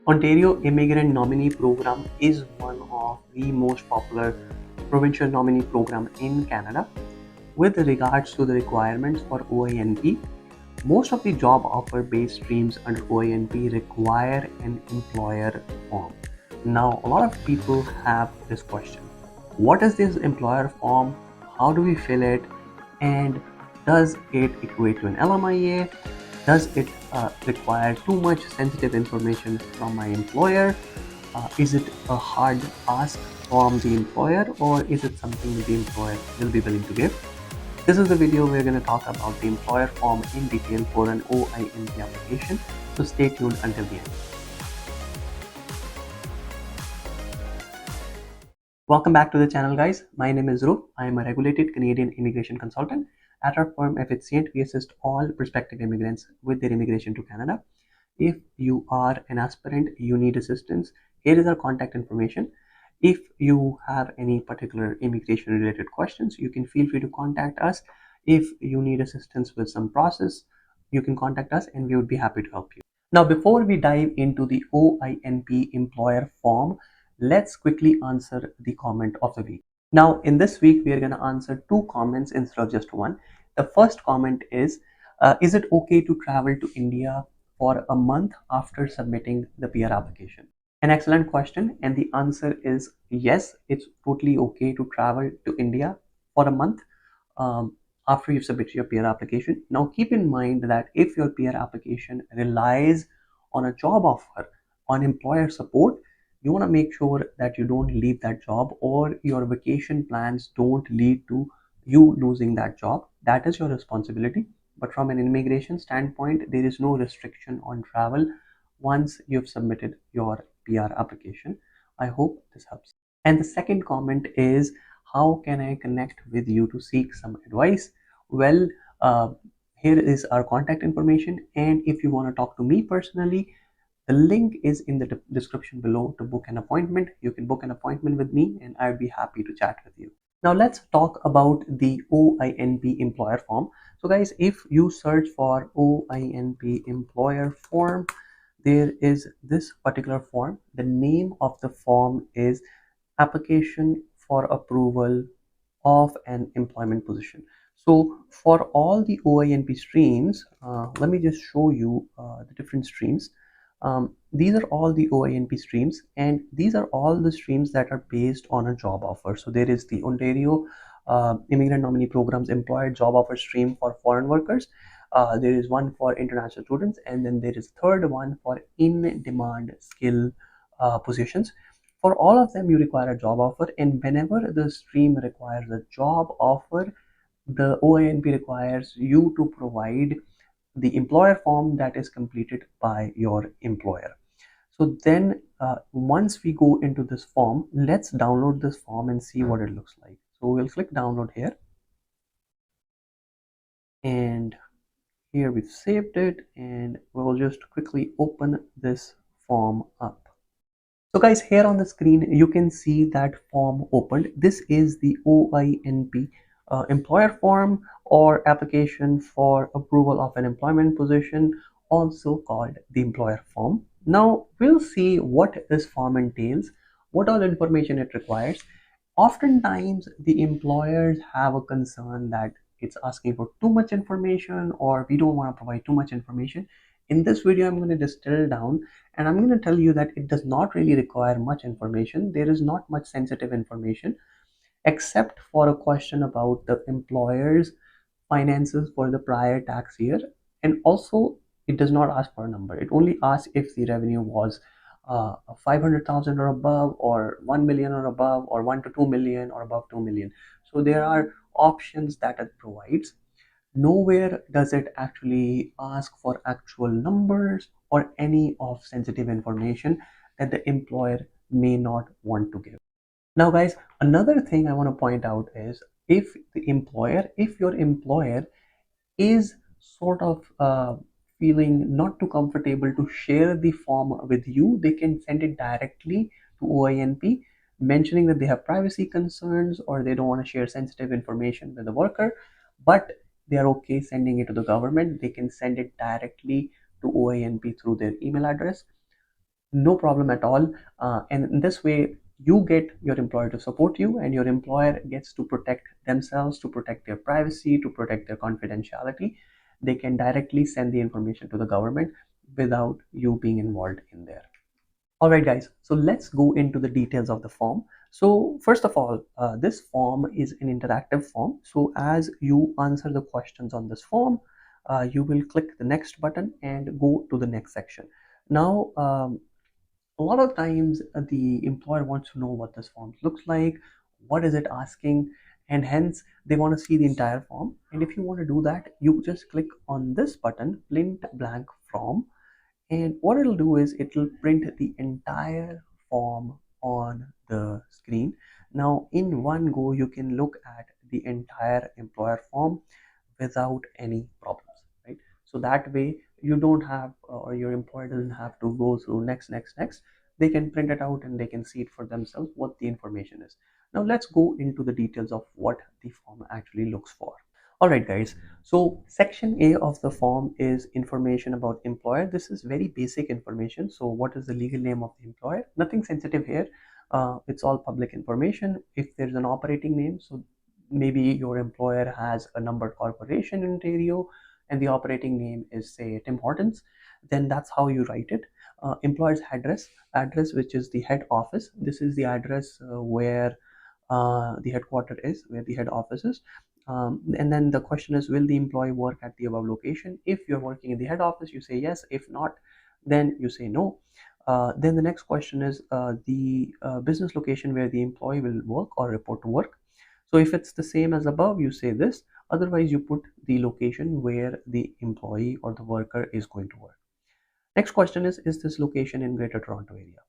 Ontario Immigrant Nominee Program is one of the most popular provincial nominee program in Canada. With regards to the requirements for OINP, most of the job offer based streams under OINP require an employer form. Now, a lot of people have this question: what is this employer form? How do we fill it? And does it equate to an LMIA? Does it require too much sensitive information from my employer? Is it a hard ask from the employer, or is it something the employer will be willing to give? This is the video we're going to talk about the employer form in detail for an OINP application, so stay tuned until the end. Welcome back to the channel, guys. My name is Rup. I am a regulated Canadian immigration consultant. At our firm Effizient, we assist all prospective immigrants with their immigration to Canada. If you are an aspirant, you need assistance, here is our contact information. If you have any particular immigration related questions, you can feel free to contact us. If you need assistance with some process, you can contact us and we would be happy to help you. Now, before we dive into the OINP employer form, let's quickly answer the comment of the week. Now, in this week, we are going to answer two comments instead of just one. The first comment is it okay to travel to India for a month after submitting the PR application? An excellent question, and the answer is yes, it's totally okay to travel to India for a month after you've submitted your PR application. Now, keep in mind that if your PR application relies on a job offer, on employer support, you want to make sure that you don't leave that job or your vacation plans don't lead to you losing that job. That is your responsibility. But from an immigration standpoint, there is no restriction on travel once you've submitted your PR application. I hope this helps. And the second comment is, how can I connect with you to seek some advice? Well, here is our contact information. And if you want to talk to me personally, the link is in the description below to book an appointment. You can book an appointment with me and I'd be happy to chat with you. Now let's talk about the OINP employer form. So guys, if you search for OINP employer form, there is this particular form. The name of the form is application for approval of an employment position. So for all the OINP streams, let me just show you the different streams. These are all the OINP streams, and these are all the streams that are based on a job offer. So there is the Ontario Immigrant Nominee Program's employer job offer stream for foreign workers. There is one for international students, and then there is third one for in-demand skill positions. For all of them, you require a job offer, and whenever the stream requires a job offer, the OINP requires you to provide the employer form that is completed by your employer. So then once we go into this form, let's download this form and see what it looks like. So we'll click download here, and here we've saved it, and we'll just quickly open this form up. So guys, here on the screen, you can see that form opened. This is the OINP employer form, or application for approval of an employment position, also called the employer form. Now we'll see what this form entails, what all information it requires. Oftentimes the employers have a concern that it's asking for too much information, or we don't want to provide too much information. In this video, I'm going to distill down, and I'm going to tell you that it does not really require much information. There is not much sensitive information except for a question about the employer's finances for the prior tax year. And also, it does not ask for a number. It only asks if the revenue was 500,000 or above, or 1 million or above, or 1 to 2 million, or above 2 million. So there are options that it provides. Nowhere does it actually ask for actual numbers or any of sensitive information that the employer may not want to give. Now guys, another thing I want to point out is, if your employer is sort of feeling not too comfortable to share the form with you, they can send it directly to OINP, mentioning that they have privacy concerns or they don't want to share sensitive information with the worker, but they are okay sending it to the government. They can send it directly to OINP through their email address. No problem at all. And in this way, you get your employer to support you, and your employer gets to protect themselves, to protect their privacy, to protect their confidentiality. They can directly send the information to the government without you being involved in there. All right, guys, so let's go into the details of the form. So first of all, this form is an interactive form. So as you answer the questions on this form, you will click the next button and go to the next section. Now, a lot of times the employer wants to know what this form looks like, what is it asking, and hence they want to see the entire form. And if you want to do that, you just click on this button, print blank form, and what it'll do is it'll print the entire form on the screen. Now in one go you can look at the entire employer form without any problems, right? So that way you don't have or your employer doesn't have to go through next. They can print it out and they can see it for themselves what the information is. Now let's go into the details of what the form actually looks for. All right, guys. So section A of the form is information about employer. This is very basic information. So what is the legal name of the employer? Nothing sensitive here. It's all public information. If there's an operating name, so maybe your employer has a numbered corporation in Ontario and the operating name is say Tim Hortons, then that's how you write it. Employer's address, which is the head office. This is the address where the headquarter is, where the head office is. And then the question is, will the employee work at the above location? If you're working in the head office, you say yes. If not, then you say no. Then the next question is the business location where the employee will work or report to work. So if it's the same as above, you say this. Otherwise, you put the location where the employee or the worker is going to work. Next question is this location in Greater Toronto area?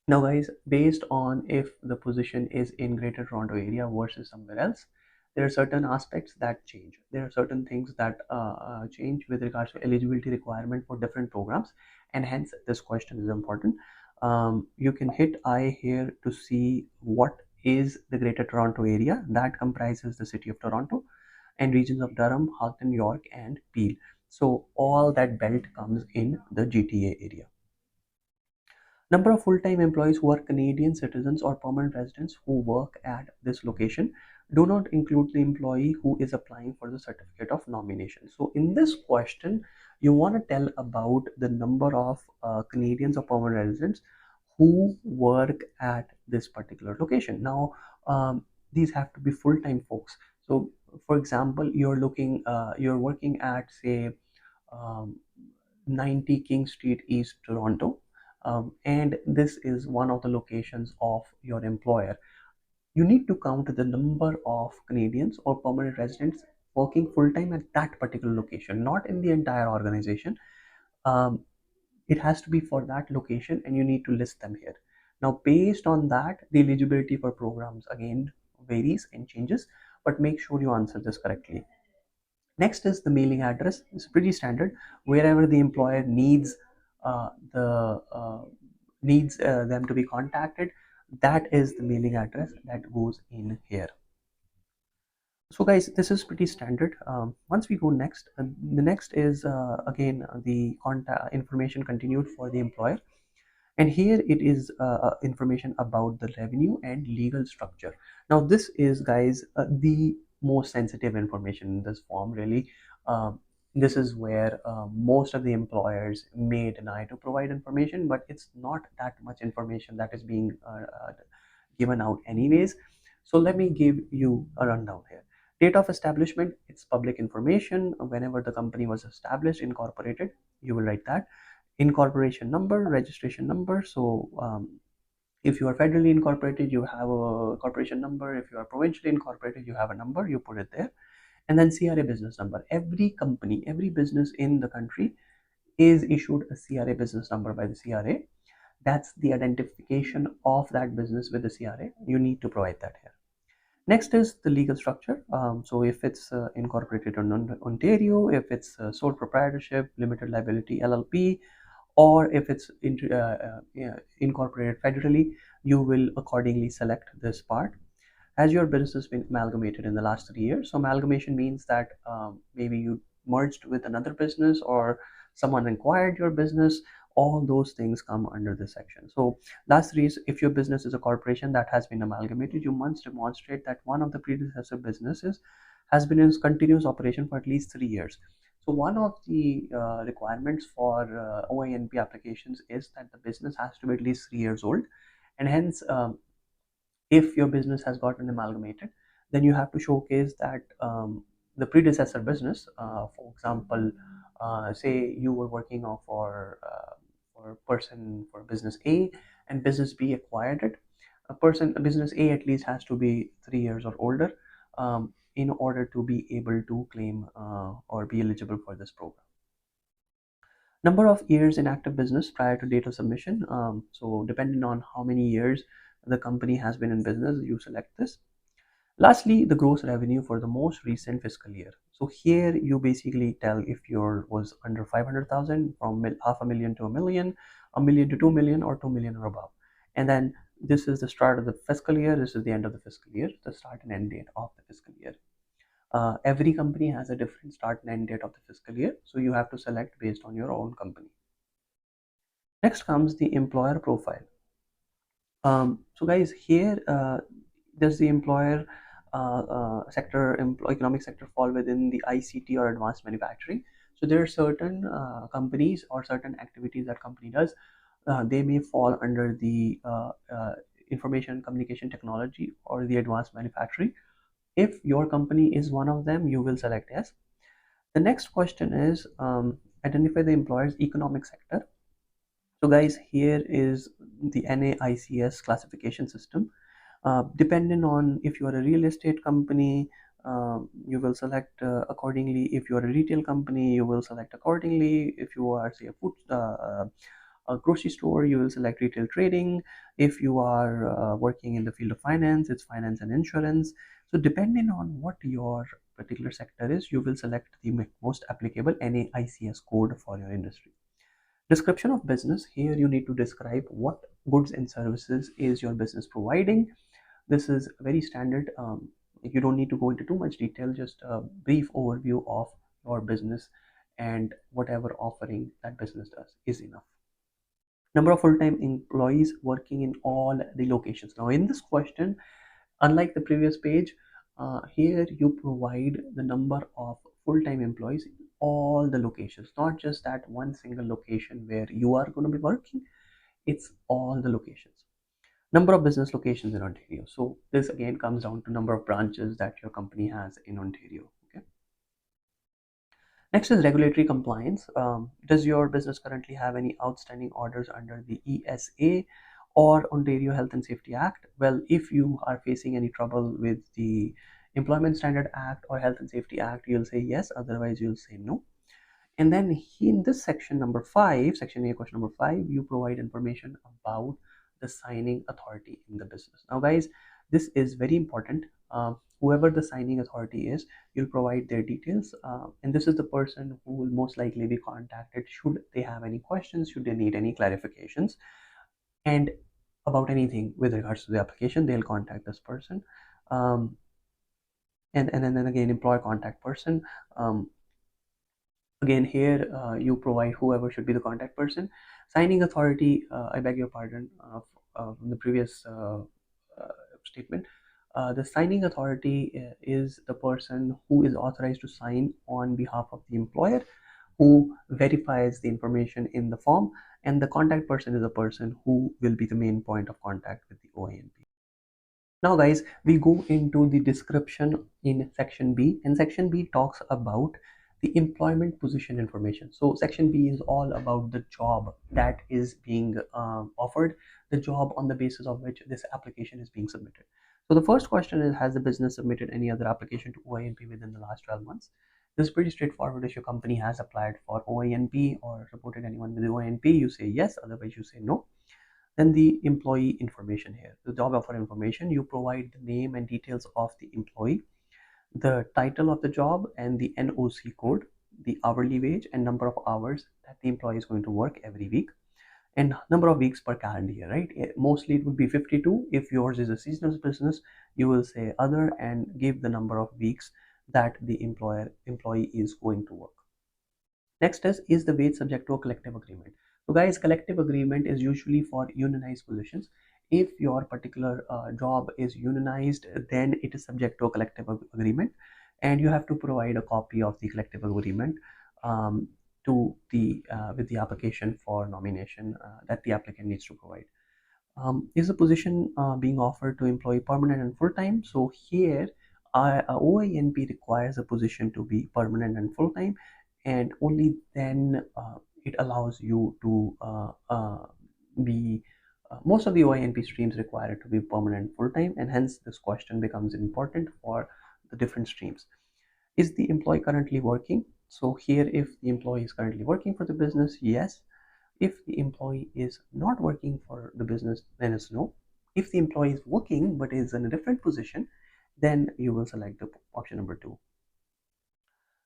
Now, guys, based on if the position is in Greater Toronto area versus somewhere else, there are certain aspects that change. There are certain things that change with regards to eligibility requirement for different programs, and hence this question is important. You can hit I here to see what is the Greater Toronto area. That comprises the city of Toronto and regions of Durham, Halton, York, and Peel. So all that belt comes in the GTA area. Number of full-time employees who are Canadian citizens or permanent residents who work at this location do not include the employee who is applying for the certificate of nomination. So in this question, you want to tell about the number of Canadians or permanent residents who work at this particular location. Now, these have to be full-time folks. So, for example, you're working at say um, 90 King Street, East Toronto, and this is one of the locations of your employer. You need to count the number of Canadians or permanent residents working full time at that particular location, not in the entire organization. Um, it has to be for that location, and you need to list them here. Now, based on that, the eligibility for programs again varies and changes, but make sure you answer this correctly. Next is the mailing address. It's pretty standard. Wherever the employer needs them to be contacted, that is the mailing address that goes in here. So guys, this is pretty standard. Once we go next, the next is again the contact information continued for the employer. And here it is information about the revenue and legal structure. Now this is, guys, the most sensitive information in this form really. This is where most of the employers may deny to provide information, but it's not that much information that is being given out anyways. So let me give you a rundown here. Date of establishment, it's public information. Whenever the company was established, incorporated, you will write that. Incorporation number, registration number. So if you are federally incorporated, you have a corporation number. If you are provincially incorporated, you have a number, you put it there. And then CRA business number. Every company, every business in the country is issued a CRA business number by the CRA. That's the identification of that business with the CRA. You need to provide that here. Next is the legal structure. So if it's incorporated in Ontario, if it's sole proprietorship, limited liability, LLP, or if it's incorporated federally, you will accordingly select this part. As your business has been amalgamated in the last 3 years, so amalgamation means that maybe you merged with another business or someone acquired your business, All those things come under this section. So last three is, if your business is a corporation that has been amalgamated, you must demonstrate that one of the predecessor businesses has been in continuous operation for at least 3 years. So one of the requirements for OINP applications is that the business has to be at least 3 years old, and hence if your business has gotten amalgamated, then you have to showcase that the predecessor business, for example, say you were working on for business A, and business B acquired it. Business A at least has to be 3 years or older in order to be able to claim or be eligible for this program. Number of years in active business prior to date of submission. So depending on how many years the company has been in business, you select this. Lastly, the gross revenue for the most recent fiscal year. So here you basically tell if your was under 500,000, from half a million to a million to 2 million, or 2 million or above. And then this is the start of the fiscal year, this is the end of the fiscal year, the start and end date of the fiscal year. Every company has a different start and end date of the fiscal year, so you have to select based on your own company. Next comes the employer profile. So guys, here does the employer economic sector fall within the ICT or advanced manufacturing? So there are certain companies or certain activities that company does. They may fall under the information and communication technology or the advanced manufacturing. If your company is one of them, you will select yes. The next question is identify the employer's economic sector. So guys, here is the NAICS classification system. Depending on if you are a real estate company, you will select accordingly. If you are a retail company, you will select accordingly. If you are, say, a grocery store, you will select retail trading. If you are working in the field of finance, it's finance and insurance. So depending on what your particular sector is, you will select the most applicable NAICS code for your industry. Description of business. Here you need to describe what goods and services is your business providing. This is very standard. You don't need to go into too much detail, just a brief overview of your business and whatever offering that business does is enough. Number of full-time employees working in all the locations. Now in this question, unlike the previous page, here you provide the number of full-time employees in all the locations, not just that one single location where you are going to be working. It's all the locations. Number of business locations in Ontario. So this again comes down to number of branches that your company has in Ontario. Okay. Next is regulatory compliance. Does your business currently have any outstanding orders under the ESA or Ontario Health and Safety Act? Well, if you are facing any trouble with the Employment Standard Act or Health and Safety Act, you'll say yes, otherwise you'll say no. And then in this section number 5, section A, question number 5, you provide information about the signing authority in the business. Now guys, this is very important. Whoever the signing authority is, you'll provide their details, and this is the person who will most likely be contacted should they have any questions, should they need any clarifications, and about anything with regards to the application, they'll contact this person. And then again, employer contact person. Again here you provide whoever should be the contact person. Signing authority, I beg your pardon from the previous statement. The signing authority is the person who is authorized to sign on behalf of the employer, who verifies the information in the form, and the contact person is the person who will be the main point of contact with the OINP. Now guys, we go into the description in section B, and section B talks about the employment position information. So section B is all about the job that is being offered, the job on the basis of which this application is being submitted. So the first question is, has the business submitted any other application to OINP within the last 12 months? This is pretty straightforward. If your company has applied for OINP or reported anyone with the OINP, you say yes, otherwise you say no. Then the employee information here, the job offer information, you provide the name and details of the employee, the title of the job and the NOC code, the hourly wage and number of hours that the employee is going to work every week, and number of weeks per calendar year, right? Mostly it would be 52. If yours is a seasonal business, you will say other and give the number of weeks that the employee is going to work. Next is the wage subject to a collective agreement? So guys, collective agreement is usually for unionized positions. If your particular job is unionized, then it is subject to a collective agreement, and you have to provide a copy of the collective agreement um, to the with the application for nomination that the applicant needs to provide. Is the position being offered to employee permanent and full-time? So here, OINP requires a position to be permanent and full-time, and only then it allows you to be. Most of the OINP streams require it to be permanent full-time, and hence this question becomes important for the different streams. Is the employee currently working? So here, if the employee is currently working for the business, yes. If the employee is not working for the business, then it's no. If the employee is working but is in a different position, then you will select the option number 2.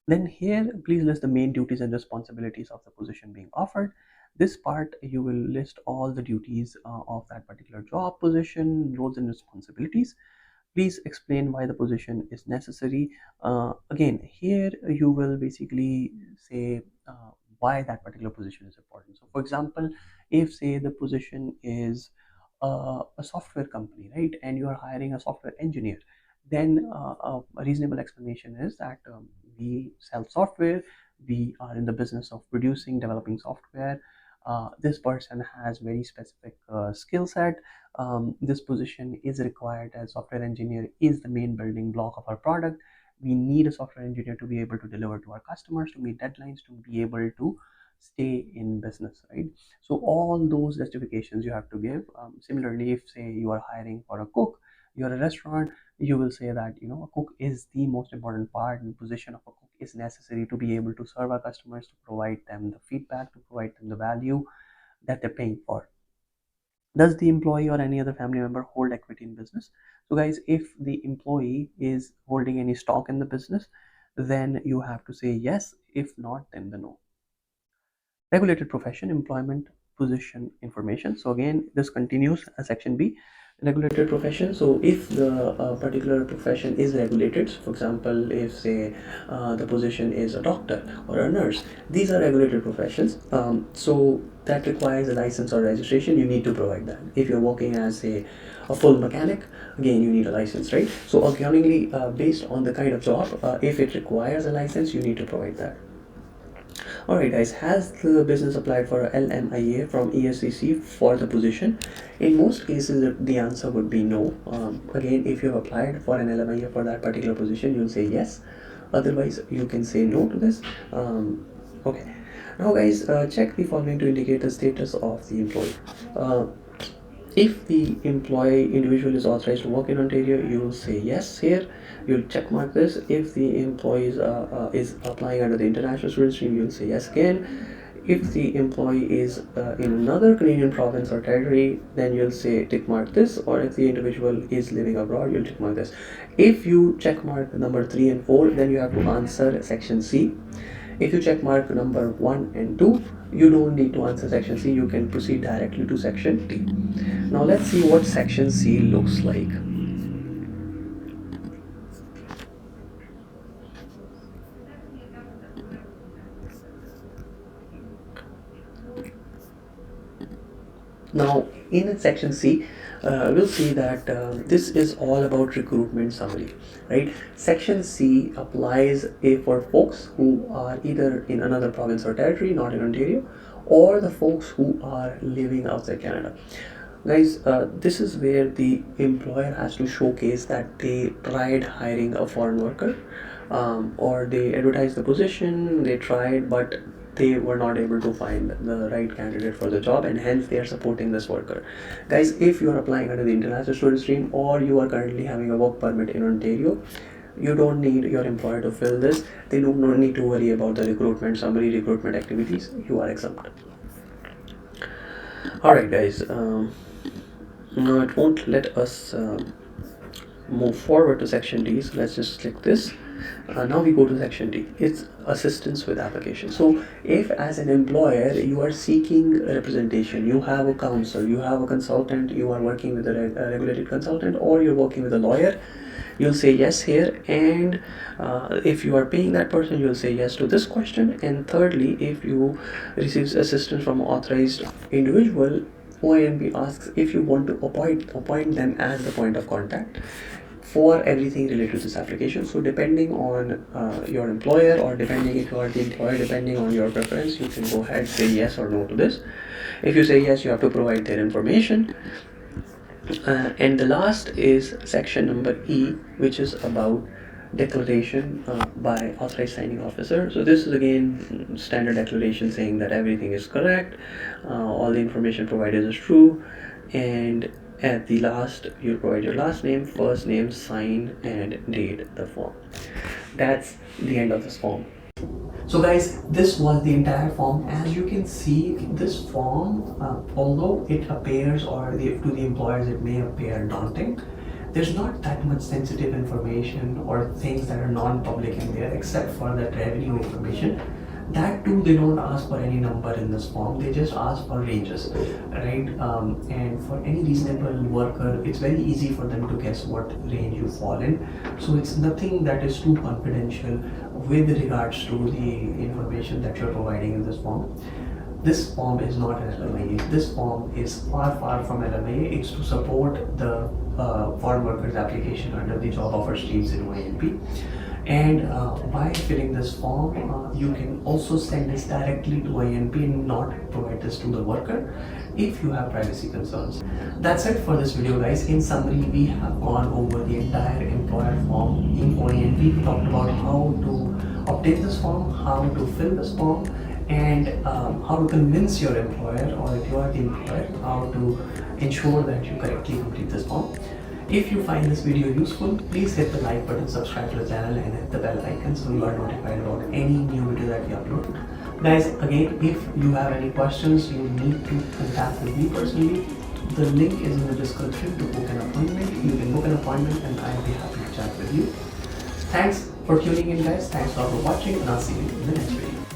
Then here, please list the main duties and responsibilities of the position being offered. This part, you will list all the duties of that particular job position, roles and responsibilities. Please explain why the position is necessary. Again, here you will basically say why that particular position is important. So for example, if say the position is a software company, right, and you are hiring a software engineer, then a reasonable explanation is that we sell software, we are in the business of producing, developing software. This person has very specific skill set. This position is required as software engineer is the main building block of our product. We need a software engineer to be able to deliver to our customers, to meet deadlines, to be able to stay in business, right? So all those justifications you have to give. Similarly, if say you are hiring for a cook, you're a restaurant, you will say that a cook is the most important part, and the position of a cook is necessary to be able to serve our customers, to provide them the feedback, to provide them the value that they're paying for. Does the employee or any other family member hold equity in business? So guys, if the employee is holding any stock in the business, then you have to say yes. If not, then the no. Regulated profession, employment, position information. So again, this continues section B, regulated profession. So if the particular profession is regulated, so for example, if say the position is a doctor or a nurse, these are regulated professions. So that requires a license or registration. You need to provide that. If you're working as a full mechanic, again you need a license, right? So accordingly, based on the kind of job, if it requires a license, you need to provide that. Alright guys, has the business applied for a LMIA from ESCC for the position? In most cases, the answer would be no. Again, if you have applied for an LMIA for that particular position, you'll say yes. Otherwise, you can say no to this. Okay. Now guys, check the following to indicate the status of the employee. If the employee individual is authorized to work in Ontario, you will say yes here. You'll check mark this. If the employee is applying under the international student stream, you'll say yes again. If the employee is in another Canadian province or territory, then you'll say tick mark this. Or if the individual is living abroad, you'll tick mark this. If you check mark number 3 and 4, then you have to answer section C. If you check mark number 1 and 2, you don't need to answer section C. You can proceed directly to section D. Now let's see what section C looks like. Now in section C, we'll see that this is all about recruitment summary, right? Section C applies for folks who are either in another province or territory, not in Ontario, or the folks who are living outside Canada. Guys, this is where the employer has to showcase that they tried hiring a foreign worker, or they advertised the position, they tried, but they were not able to find the right candidate for the job, and hence they are supporting this worker. Guys, if you are applying under the international student stream, or you are currently having a work permit in Ontario, you don't need your employer to fill this. They do not need to worry about the recruitment summary, recruitment activities. You are exempt. Alright guys, now it won't let us move forward to section D, so let's just click this. Now we go to section D. It's assistance with application. So if as an employer you are seeking representation, you have a counsel, you have a consultant, you are working with a regulated consultant, or you're working with a lawyer, you'll say yes here, and if you are paying that person, you'll say yes to this question. And thirdly, if you receive assistance from an authorized individual, OINP asks if you want to appoint them as the point of contact for everything related to this application. So depending on your employer, or depending if you are the employer, depending on your preference, you can go ahead, say yes or no to this. If you say yes, you have to provide their information. And the last is section number E, which is about declaration by authorized signing officer. So this is again standard declaration saying that everything is correct, all the information provided is true, and at the last you provide your last name, first name, sign, and date the form. That's the end of this form. So guys, this was the entire form. As you can see, this form, although it appears, or to the employers it may appear daunting, there's not that much sensitive information or things that are non-public in there, except for that revenue information. That too, they don't ask for any number in this form, they just ask for ranges, right? And for any reasonable worker, it's very easy for them to guess what range you fall in. So it's nothing that is too confidential with regards to the information that you're providing in this form. This form is not an LMA. This form is far from LMA. It's to support the foreign workers application under the job offer streams in OINP. And by filling this form, you can also send this directly to OINP and not provide this to the worker if you have privacy concerns. That's it for this video, guys. In summary, we have gone over the entire employer form in OINP. We talked about how to obtain this form, how to fill this form, and how to convince your employer, or if you are the employer, how to ensure that you correctly complete this form. If you find this video useful, please hit the like button, subscribe to the channel, and hit the bell icon so you are notified about any new video that we upload. Guys, again, if you have any questions, you need to contact with me personally. The link is in the description to book an appointment. You can book an appointment and I'll be happy to chat with you. Thanks for tuning in, guys. Thanks a lot for watching, and I'll see you in the next video.